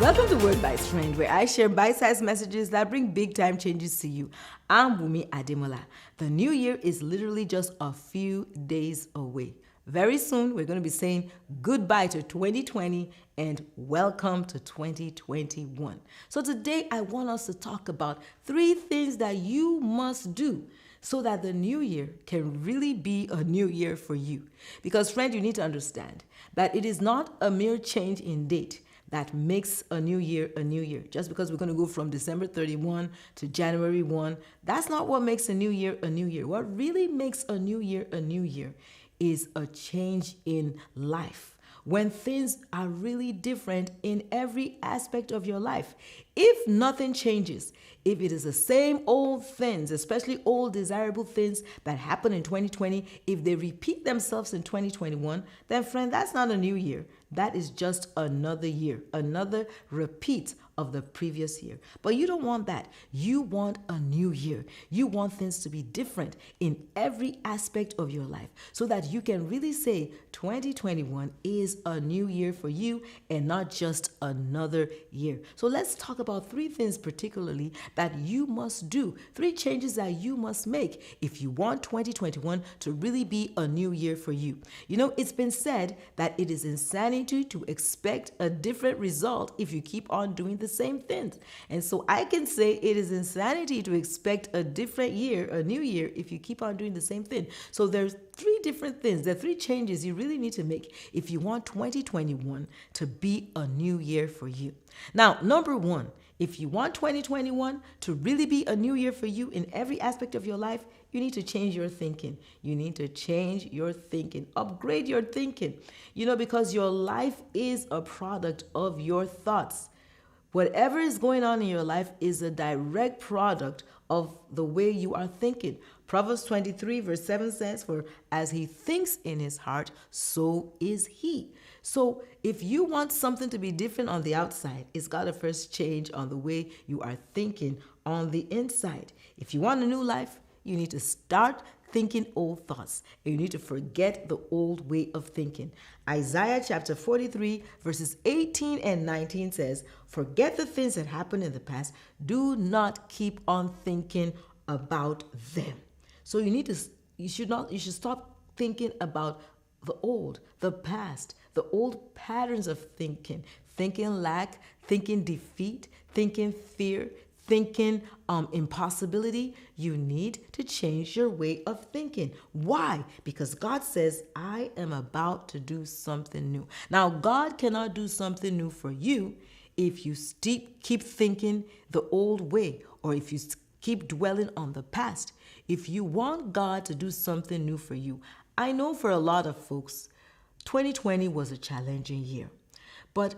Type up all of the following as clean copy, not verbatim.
Welcome to Word Bites Friend, where I share bite-sized messages that bring big-time changes to you. I'm Wumi Ademola. The new year is literally just a few days away. Very soon, we're going to be saying goodbye to 2020 and welcome to 2021. So today, I want us to talk about 3 things that you must do so that the new year can really be a new year for you. Because friend, you need to understand that it is not a mere change in date that makes a new year a new year. Just because we're going to go from December 31 to January 1, that's not what makes a new year a new year. What really makes a new year is a change in life. When things are really different in every aspect of your life. If nothing changes, if it is the same old things, especially old desirable things that happened in 2020, if they repeat themselves in 2021, then friend, that's not a new year. That is just another year, another repeat of the previous year. But you don't want that. You want a new year. You want things to be different in every aspect of your life so that you can really say 2021 is a new year for you and not just another year. So let's talk about 3 things particularly that you must do, 3 changes that you must make if you want 2021 to really be a new year for you. You know, it's been said that it is insanity to expect a different result if you keep on doing the same things. And so I can say it is insanity to expect a different year, a new year, if you keep on doing the same thing. So there's 3 different things, there are 3 changes you really need to make if you want 2021 to be a new year for you. Now, number 1, if you want 2021 to really be a new year for you in every aspect of your life, you need to change your thinking. You need to change your thinking, upgrade your thinking, because your life is a product of your thoughts. Whatever is going on in your life is a direct product of the way you are thinking. Proverbs 23 verse 7 says, "For as he thinks in his heart, so is he." So if you want something to be different on the outside, it's got to first change on the way you are thinking on the inside. If you want a new life, you need to start thinking old thoughts, and you need to forget the old way of thinking. Isaiah chapter 43 verses 18 and 19 says, "Forget the things that happened in the past. Do not keep on thinking about them." So you should stop thinking about the old, the past, the old patterns of thinking lack, thinking defeat, thinking fear, thinking impossibility. You need to change your way of thinking. Why? Because God says, "I am about to do something new." Now, God cannot do something new for you if you keep thinking the old way, or if you keep dwelling on the past. If you want God to do something new for you, I know for a lot of folks, 2020 was a challenging year, but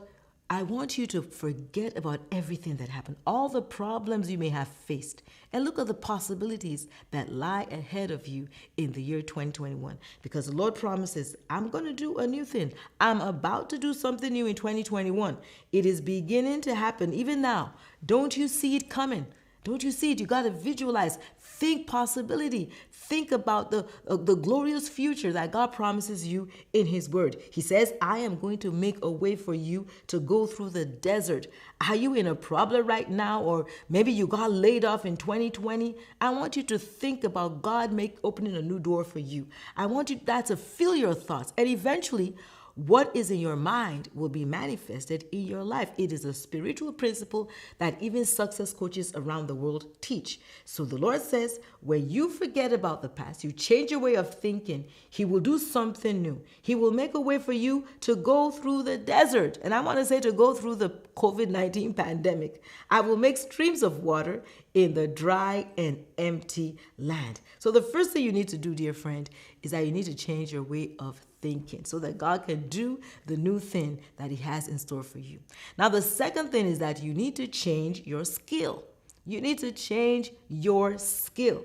I want you to forget about everything that happened, all the problems you may have faced, and look at the possibilities that lie ahead of you in the year 2021. Because the Lord promises, "I'm going to do a new thing. I'm about to do something new in 2021. It is beginning to happen even now. Don't you see it coming? Don't you see it? You got to visualize, think possibility, think about the glorious future that God promises you in his word. He says, "I am going to make a way for you to go through the desert." Are you in a problem right now? Or maybe you got laid off in 2020. I want you to think about God opening a new door for you. I want you that to fill your thoughts, and eventually what is in your mind will be manifested in your life. It is a spiritual principle that even success coaches around the world teach. So the Lord says, when you forget about the past, you change your way of thinking, he will do something new. He will make a way for you to go through the desert. And I want to say to go through the COVID-19 pandemic. I will make streams of water in the dry and empty land. So the first thing you need to do, dear friend, is that you need to change your way of thinking so that God can do the new thing that he has in store for you. Now, the second thing is that you need to change your skill. You need to change your skill.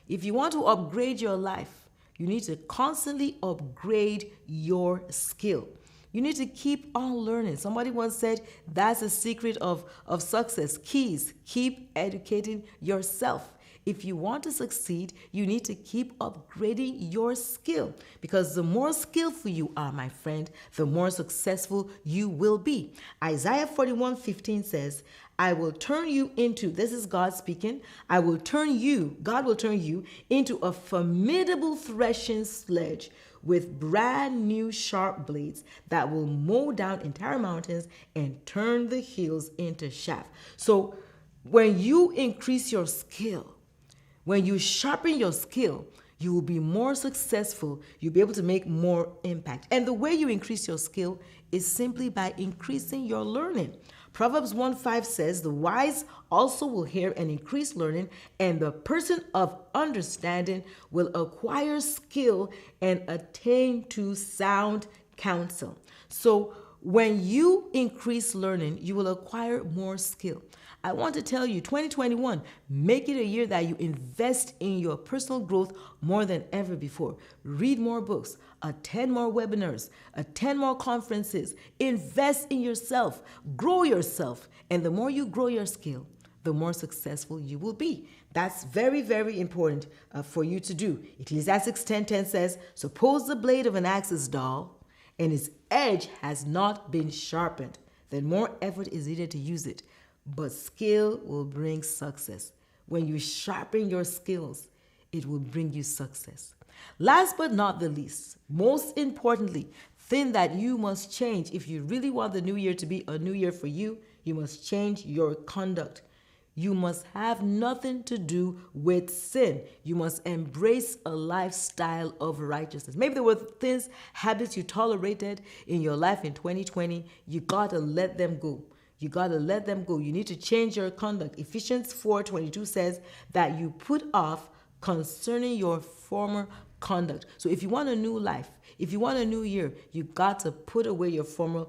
If you want to upgrade your life, you need to constantly upgrade your skill. You need to keep on learning. Somebody once said that's the secret of success. Keys, keep educating yourself. If you want to succeed, you need to keep upgrading your skill, because the more skillful you are, my friend, the more successful you will be. Isaiah 41:15 says, I will turn you into, this is God speaking, God will turn you into a formidable threshing sledge with brand new sharp blades that will mow down entire mountains and turn the hills into chaff. So when you increase your skill, when you sharpen your skill, you will be more successful. You'll be able to make more impact. And the way you increase your skill is simply by increasing your learning. Proverbs 1:5 says, the wise also will hear and increase learning, and the person of understanding will acquire skill and attain to sound counsel. So when you increase learning, you will acquire more skill. I want to tell you, 2021, make it a year that you invest in your personal growth more than ever before. Read more books, attend more webinars, attend more conferences, invest in yourself, grow yourself. And the more you grow your skill, the more successful you will be. That's very, very important for you to do. Ecclesiastes 10:10 says, suppose the blade of an axe is dull and its edge has not been sharpened, then more effort is needed to use it. But skill will bring success. When you sharpen your skills, it will bring you success. Last but not the least, most importantly, thing that you must change if you really want the new year to be a new year for you, you must change your conduct. You must have nothing to do with sin. You must embrace a lifestyle of righteousness. Maybe there were things, habits you tolerated in your life in 2020. You got to let them go. You got to let them go. You need to change your conduct. Ephesians 4:22 says that you put off concerning your former conduct. So if you want a new life, if you want a new year, you got to put away your former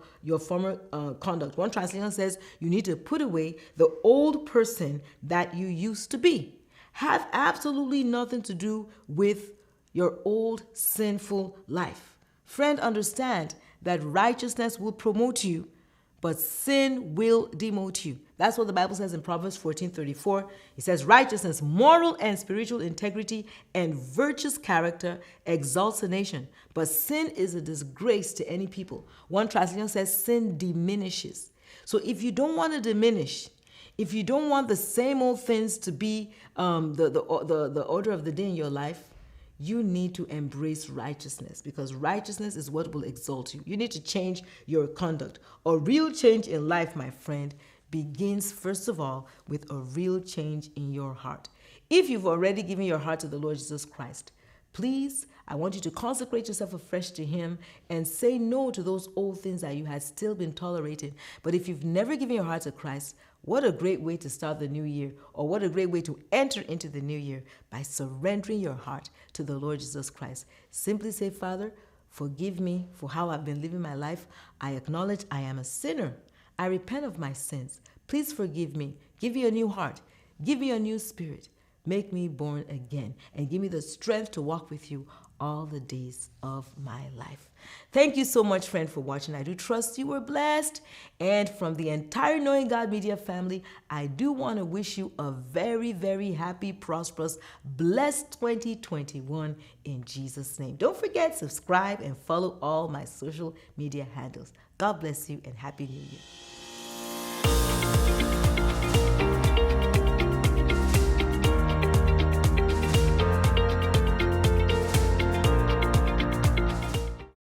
conduct. One translation says you need to put away the old person that you used to be. Have absolutely nothing to do with your old sinful life. Friend, understand that righteousness will promote you, but sin will demote you. That's what the Bible says in Proverbs 14:34. It says, righteousness, moral and spiritual integrity, and virtuous character exalts a nation, but sin is a disgrace to any people. One translation says sin diminishes. So if you don't want to diminish, if you don't want the same old things to be the order of the day in your life, you need to embrace righteousness, because righteousness is what will exalt you. You need to change your conduct. A real change in life, my friend, begins first of all with a real change in your heart. If you've already given your heart to the Lord Jesus Christ, please, I want you to consecrate yourself afresh to Him and say no to those old things that you had still been tolerating. But if you've never given your heart to Christ, what a great way to start the new year, or what a great way to enter into the new year, by surrendering your heart to the Lord Jesus Christ. Simply say, Father, forgive me for how I've been living my life. I acknowledge I am a sinner. I repent of my sins. Please forgive me. Give me a new heart. Give me a new spirit. Make me born again, and give me the strength to walk with you all the days of my life. Thank you so much, friend, for watching. I do trust you were blessed. And from the entire Knowing God Media family, I do want to wish you a very, very happy, prosperous, blessed 2021 in Jesus' name. Don't forget, subscribe and follow all my social media handles. God bless you and Happy New Year.